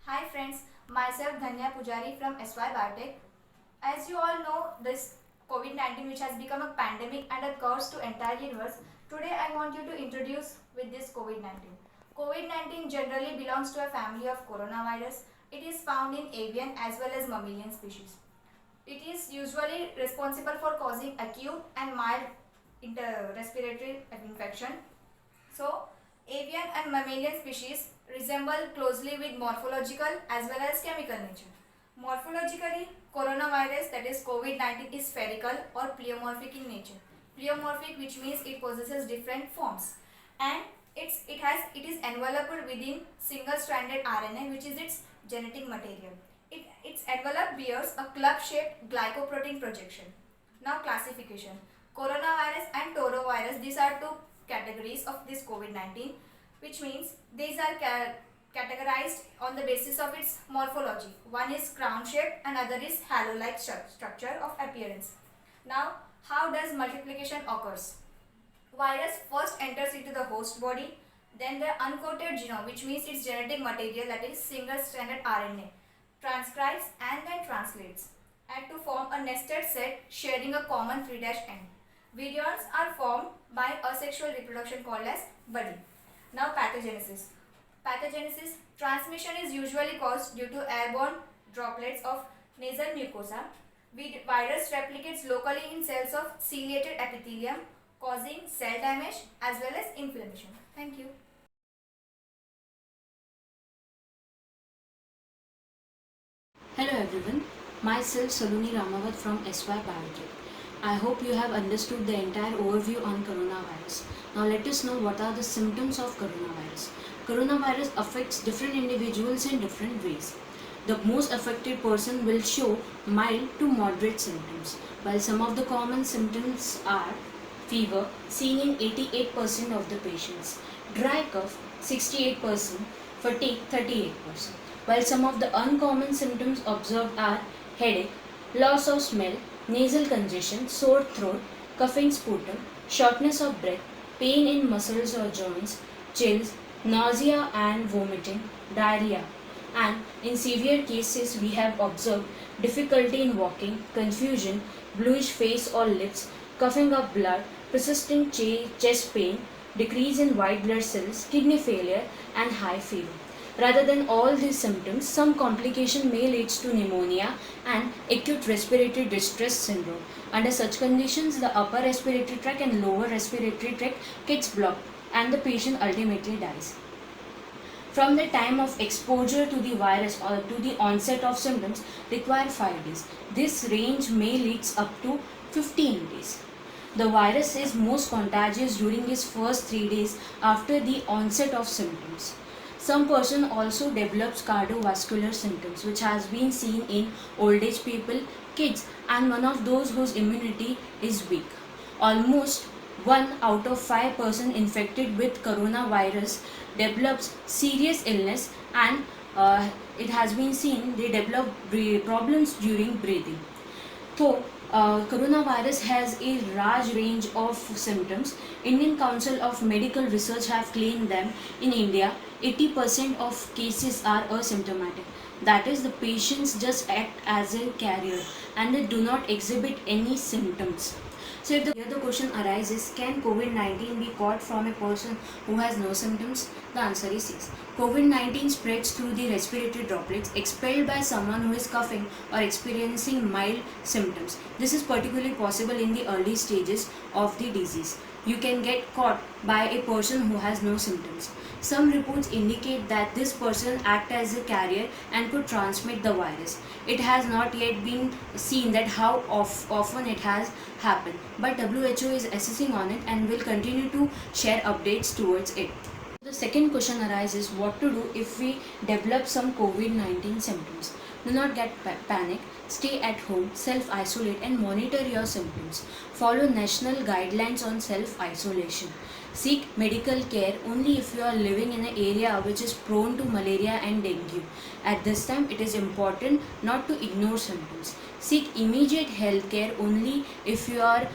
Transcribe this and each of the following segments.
Hi friends, myself Dhanya Pujari from SY Biotech. As you all know, this COVID-19 which has become a pandemic and a curse to entire universe, today I want you to introduce with this COVID-19. COVID-19 generally belongs to a family of coronavirus. It is found in avian as well as mammalian species. It is usually responsible for causing acute and mild respiratory infection. So, avian and mammalian species resemble closely with morphological as well as chemical nature. Morphologically, coronavirus, that is COVID-19, is spherical or pleomorphic in nature. Pleomorphic, which means it possesses different forms, and it is enveloped within single-stranded RNA, which is its genetic material. Its envelope bears a club-shaped glycoprotein projection. Now, classification. Coronavirus and torovirus, these are two categories of this COVID-19, which means these are categorized on the basis of its morphology. One is crown shaped and other is halo-like structure of appearance. Now, how does multiplication occurs? Virus first enters into the host body, then the uncoated genome, which means its genetic material, that is single-stranded RNA, transcribes and then translates, and to form a nested set sharing a common 3' end. Virions are formed by asexual reproduction called as budding. Now, pathogenesis. Pathogenesis, transmission is usually caused due to airborne droplets of nasal mucosa. Virus replicates locally in cells of ciliated epithelium, causing cell damage as well as inflammation. Thank you. Hello everyone, myself Saloni Ramawat from SY Biotech. I hope you have understood the entire overview on coronavirus. Now let us know what are the symptoms of coronavirus. Coronavirus affects different individuals in different ways. The most affected person will show mild to moderate symptoms, while some of the common symptoms are fever seen in 88% of the patients, dry cough 68%, fatigue 38%. While some of the uncommon symptoms observed are headache, loss of smell, nasal congestion, sore throat, coughing sputum, shortness of breath, pain in muscles or joints, chills, nausea and vomiting, diarrhea. And in severe cases, we have observed difficulty in walking, confusion, bluish face or lips, coughing up blood, persisting chest pain, decrease in white blood cells, kidney failure, and high fever. Rather than all these symptoms, some complication may lead to pneumonia and acute respiratory distress syndrome. Under such conditions, the upper respiratory tract and lower respiratory tract gets blocked and the patient ultimately dies. From the time of exposure to the virus or to the onset of symptoms require 5 days. This range may lead up to 15 days. The virus is most contagious during its first 3 days after the onset of symptoms. Some person also develops cardiovascular symptoms, which has been seen in old age people, kids, and one of those whose immunity is weak. Almost 1 out of 5 person infected with coronavirus develops serious illness, and it has been seen they develop problems during breathing. So, coronavirus has a large range of symptoms. Indian Council of Medical Research have claimed them. In India, 80% of cases are asymptomatic. That is, the patients just act as a carrier and they do not exhibit any symptoms. So if here the question arises, can COVID-19 be caught from a person who has no symptoms? The answer is yes. COVID-19 spreads through the respiratory droplets expelled by someone who is coughing or experiencing mild symptoms. This is particularly possible in the early stages of the disease. You can get caught by a person who has no symptoms. Some reports indicate that this person acts as a carrier and could transmit the virus. It has not yet been seen that how often it has happened, but WHO is assessing on it and will continue to share updates towards it. The second question arises, what to do if we develop some COVID-19 symptoms? Do not get panic. Stay at home, self-isolate and monitor your symptoms. Follow national guidelines on self-isolation. Seek medical care only if you are living in an area which is prone to malaria and dengue. At this time, it is important not to ignore symptoms. Seek immediate health care only if you are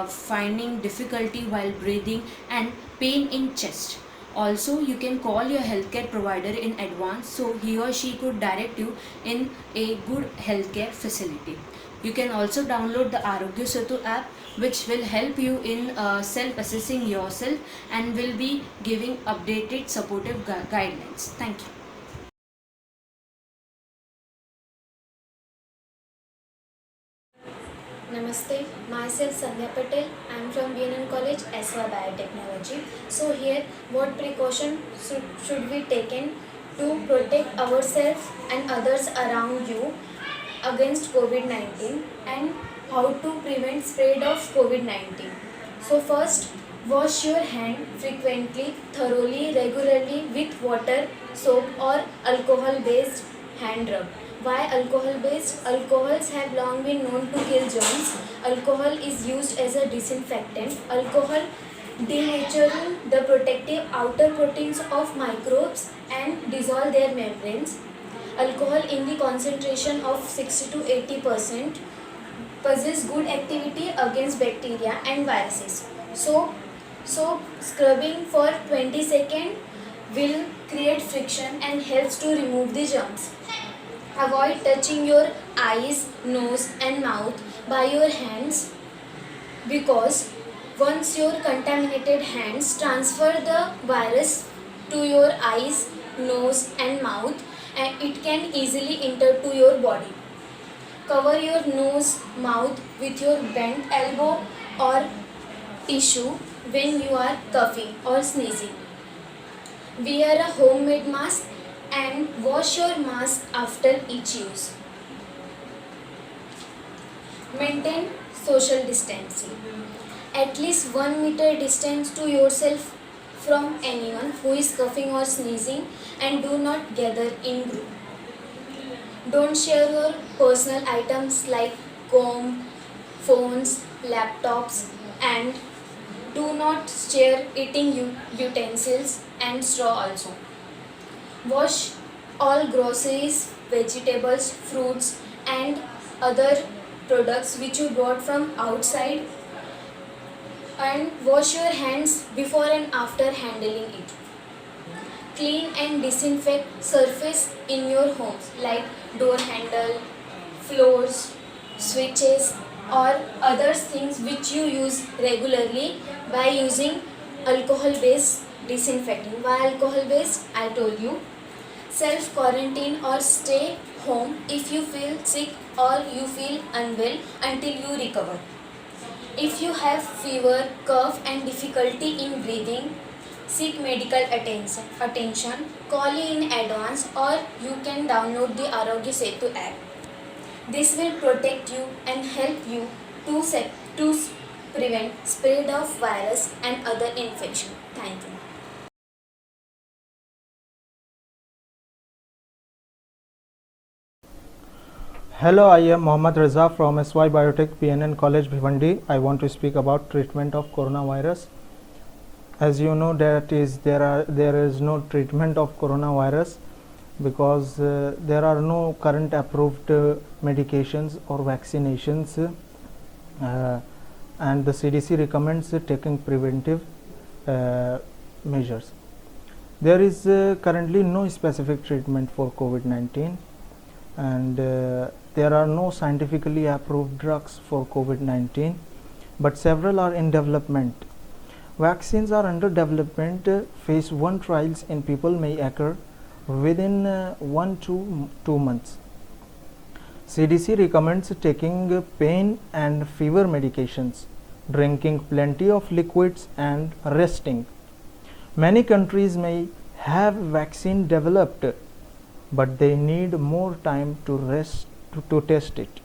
finding difficulty while breathing and pain in chest. Also, you can call your healthcare provider in advance so he or she could direct you in a good healthcare facility. You can also download the Arogya Setu app, which will help you in self-assessing yourself and will be giving updated supportive guidelines. Thank you. Namaste, myself Sandhya Patel. I am from BNN College, SY Biotechnology. So here, what precaution should be taken to protect ourselves and others around you against COVID-19 and how to prevent spread of COVID-19. So first, wash your hand frequently, thoroughly, regularly with water, soap or alcohol-based hand rub. Why alcohol based? Alcohols have long been known to kill germs. Alcohol is used as a disinfectant. Alcohol denaturing the protective outer proteins of microbes and dissolve their membranes. Alcohol in the concentration of 60 to 80% possess good activity against bacteria and viruses. So scrubbing for 20 seconds will create friction and helps to remove the germs. Avoid touching your eyes, nose and mouth by your hands because once your contaminated hands transfer the virus to your eyes, nose and mouth and it can easily enter to your body. Cover your nose, mouth with your bent elbow or tissue when you are coughing or sneezing. Wear a homemade mask and wash your mask after each use. Maintain social distancing. At least 1 meter distance to yourself from anyone who is coughing or sneezing and do not gather in group. Don't share your personal items like comb, phones, laptops and do not share eating utensils and straw also. Wash all groceries, vegetables, fruits and other products which you bought from outside and wash your hands before and after handling it. Clean and disinfect surface in your homes like door handle, floors, switches or other things which you use regularly by using alcohol based disinfecting. Why alcohol based? I told you. Self quarantine or stay home if you feel sick or you feel unwell until you recover. If you have fever, cough and difficulty in breathing, seek medical attention, call in advance or you can download the Arogya Setu app. This will protect you and help you to prevent spread of virus and other infection. Thank you. Hello, I am Mohammad Reza from SY Biotech PNN College Bhiwandi. I want to speak about treatment of coronavirus. As you know that there is no treatment of coronavirus because there are no current approved medications or vaccinations and the CDC recommends taking preventive measures. There is currently no specific treatment for COVID-19 and there are no scientifically approved drugs for COVID-19, but several are in development. Vaccines are under development. Phase 1 trials in people may occur within 1 to 2 months. CDC recommends taking pain and fever medications, drinking plenty of liquids and resting. Many countries may have vaccine developed, but they need more time to rest to test it.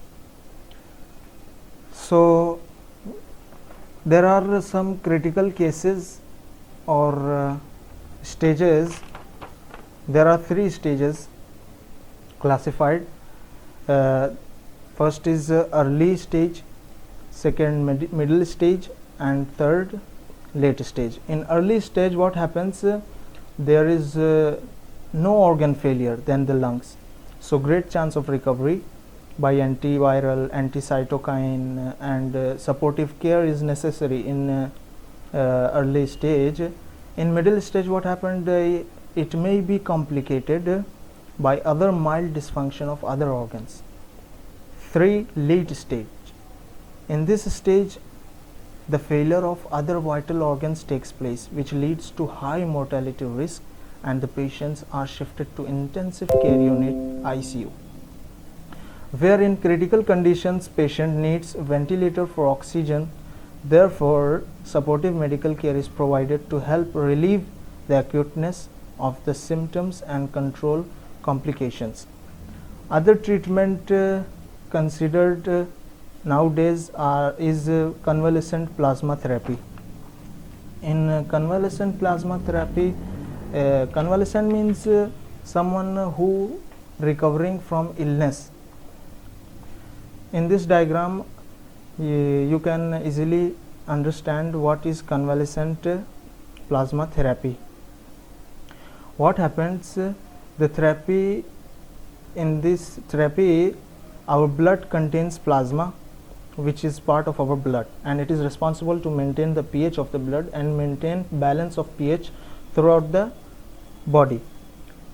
So there are some critical cases or stages. There are 3 stages classified. First is early stage, second middle stage and third late stage. In early stage what happens, there is no organ failure than the lungs, so great chance of recovery by antiviral, anti-cytokine and supportive care is necessary in early stage. In middle stage, what happened? It may be complicated by other mild dysfunction of other organs. 3. Late stage. In this stage, the failure of other vital organs takes place, which leads to high mortality risk, and the patients are shifted to intensive care unit ICU, where in critical conditions patient needs ventilator for oxygen. Therefore, supportive medical care is provided to help relieve the acuteness of the symptoms and control complications. Other treatment considered nowadays is convalescent plasma therapy. In convalescent plasma therapy, convalescent means someone who recovering from illness. In this diagram, you can easily understand what is convalescent plasma therapy. What happens? The therapy, in this therapy, our blood contains plasma, which is part of our blood, and it is responsible to maintain the pH of the blood and maintain balance of pH throughout the body.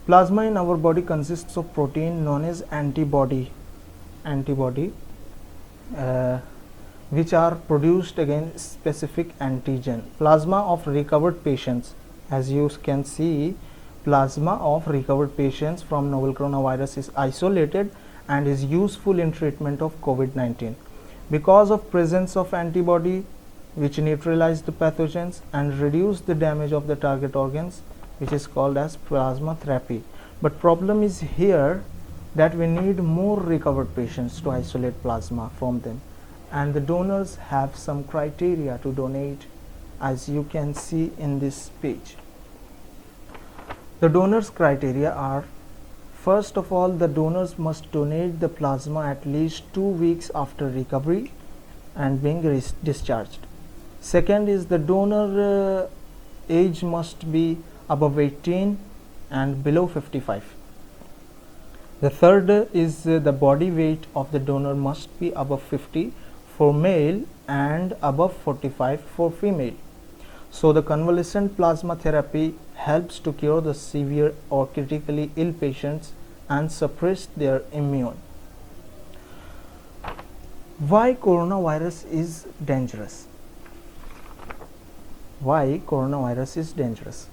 Plasma in our body consists of protein known as antibody, which are produced against specific antigen. Plasma of recovered patients, as you can see, plasma of recovered patients from novel coronavirus is isolated and is useful in treatment of COVID-19 because of presence of antibody which neutralize the pathogens and reduce the damage of the target organs, which is called as plasma therapy. But problem is here that we need more recovered patients to isolate plasma from them, and the donors have some criteria to donate, as you can see in this page. The donors criteria are: first of all, the donors must donate the plasma at least 2 weeks after recovery and being discharged. Second is the donor age must be above 18 and below 55. The third is the body weight of the donor must be above 50 for male and above 45 for female. So the convalescent plasma therapy helps to cure the severe or critically ill patients and suppress their immune. Why coronavirus is dangerous? Why coronavirus is dangerous?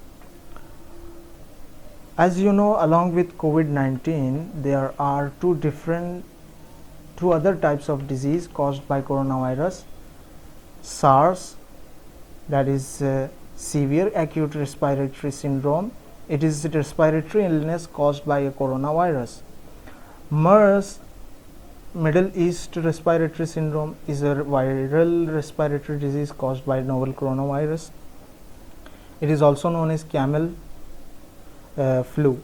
As you know, along with COVID-19, there are two other types of disease caused by coronavirus. SARS, that is severe acute respiratory syndrome. It is a respiratory illness caused by a coronavirus. MERS, Middle East respiratory syndrome, is a viral respiratory disease caused by novel coronavirus. It is also known as camel flu.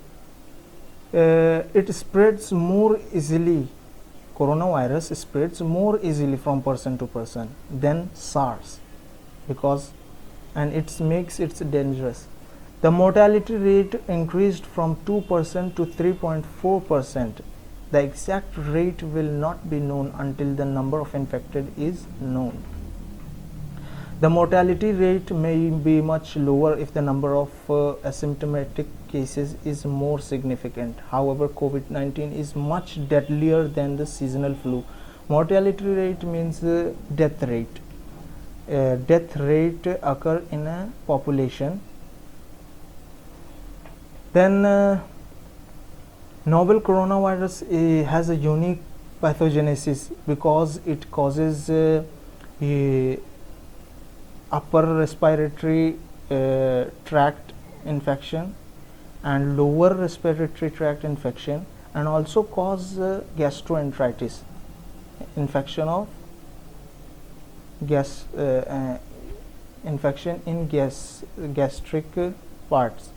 It spreads more easily. Coronavirus spreads more easily from person to person than SARS, and it makes it dangerous. The mortality rate increased from 2% to 3.4%. The exact rate will not be known until the number of infected is known. The mortality rate may be much lower if the number of asymptomatic cases is more significant. However, COVID-19 is much deadlier than the seasonal flu. Mortality rate means death rate. Death rate occur in a population. Then novel coronavirus has a unique pathogenesis because it causes upper respiratory tract infection and lower respiratory tract infection, and also cause gastroenteritis, infection of infection in gastric parts.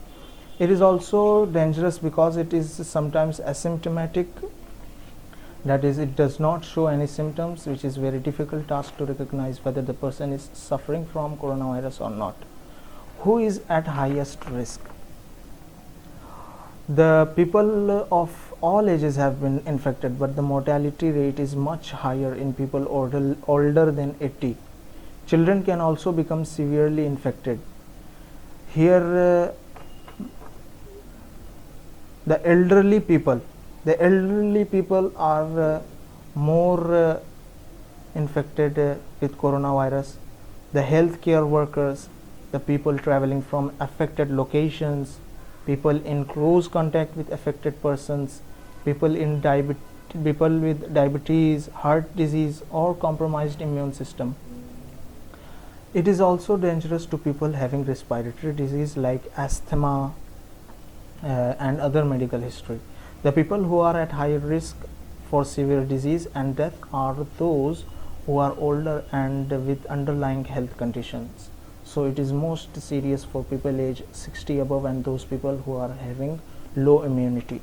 It is also dangerous because it is sometimes asymptomatic, that is, it does not show any symptoms, which is very difficult task to recognize whether the person is suffering from coronavirus or not. Who is at highest risk? The people of all ages have been infected, but the mortality rate is much higher in people older than 80. Children can also become severely infected. Here the elderly people are more infected with coronavirus. The healthcare workers, the people traveling from affected locations, people in close contact with affected persons, people with diabetes, heart disease, or compromised immune system. It is also dangerous to people having respiratory disease like asthma and other medical history. The people who are at higher risk for severe disease and death are those who are older and with underlying health conditions. So it is most serious for people age 60 above and those people who are having low immunity.